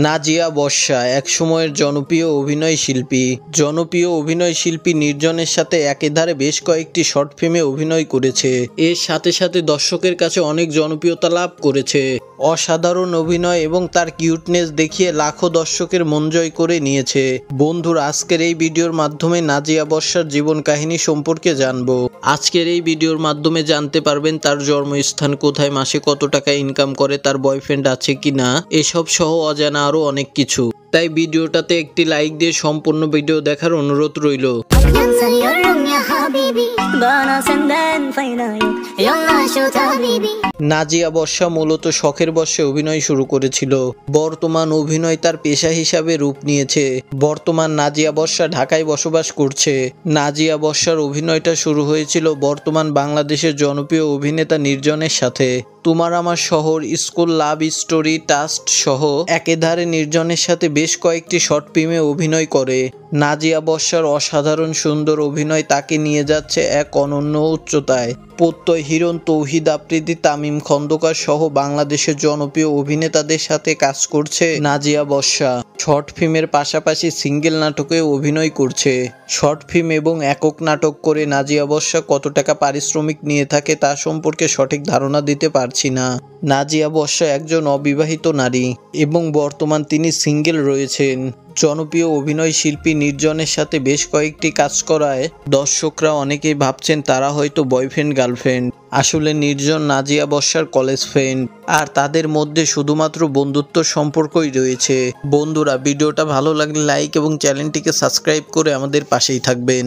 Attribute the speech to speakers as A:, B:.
A: নাজিয়া বর্ষা এক সময়ের জনপ্রিয় অভিনয় শিল্পী নির্জনের সাথে একেধারে বেশ কয়েকটি শর্ট ফিল্মে অভিনয় করেছে। এর সাথে সাথে দর্শকের কাছে অনেক জনপ্রিয়তা লাভ করেছে। অসাধারণ অভিনয় এবং তার কিউটনেস দেখিয়ে লাখো দর্শকের মন জয় করে নিয়েছে। বন্ধুরা, আজকের এই ভিডিওর মাধ্যমে নাজিয়া বর্ষার জীবন কাহিনী সম্পর্কে জানবো। আজকের এই ভিডিওর মাধ্যমে জানতে পারবেন তার জন্মস্থান কোথায়, মাসে কত টাকা ইনকাম করে, তার বয়ফ্রেন্ড আছে কিনা, এসব সহ অজানা আরো অনেক কিছু। তাই ভিডিওটাতে একটি লাইক দিয়ে সম্পূর্ণ ভিডিও দেখার অনুরোধ রইল। নাজিয়া বর্ষা মূলত শখের বশে অভিনয় শুরু করেছিল। বর্তমান অভিনয় তার পেশা হিসাবে রূপ নিয়েছে। বর্তমান নাজিয়া বর্ষা ঢাকায় বসবাস করছে। নাজিয়া বর্ষার অভিনয়টা শুরু হয়েছিল বর্তমান বাংলাদেশের জনপ্রিয় অভিনেতা নির্জনের সাথে। তোমার আমার শহর, স্কুল, লাভ স্টোরি, টাস্ট সহ একেধারে নির্জনের সাথে বেশ কয়েকটি শর্ট ফিল্মে অভিনয় করে। নাজিয়া বর্ষার অসাধারণ সুন্দর অভিনয় তাকে নিয়ে যাচ্ছে এক অনন্য উচ্চতায়। প্রত্যয় হিরণ, তৌহিদ আফ্রিদি, তামিম খন্দকার সহ বাংলাদেশের জনপ্রিয় অভিনেতাদের সাথে কাজ করছে নাজিয়া বর্ষা। শর্ট ফিল্মের পাশাপাশি সিঙ্গেল নাটকে অভিনয় করছে। শর্ট ফিল্ম এবং একক নাটক করে নাজিয়া বর্ষা কত টাকা পারিশ্রমিক নিয়ে থাকে তা সম্পর্কে সঠিক ধারণা দিতে পারছি না। নাজিয়া বর্ষা একজন অবিবাহিত নারী এবং বর্তমান তিনি সিঙ্গেল রয়েছেন। জনপ্রিয় অভিনয় শিল্পী নির্জনের সাথে বেশ কয়েকটি কাজ করায় দর্শকরা অনেকেই ভাবছেন তারা হয়তো বয়ফ্রেন্ড গার্লফ্রেন্ড। আসলে নির্জন নাজিয়া বর্ষার কলেজ ফ্রেন্ড, আর তাদের মধ্যে শুধুমাত্র বন্ধুত্ব সম্পর্কই রয়েছে। বন্ধুরা, ভিডিওটা ভালো লাগলে লাইক এবং চ্যানেলটিকে সাবস্ক্রাইব করে আমাদের পাশেই থাকবেন।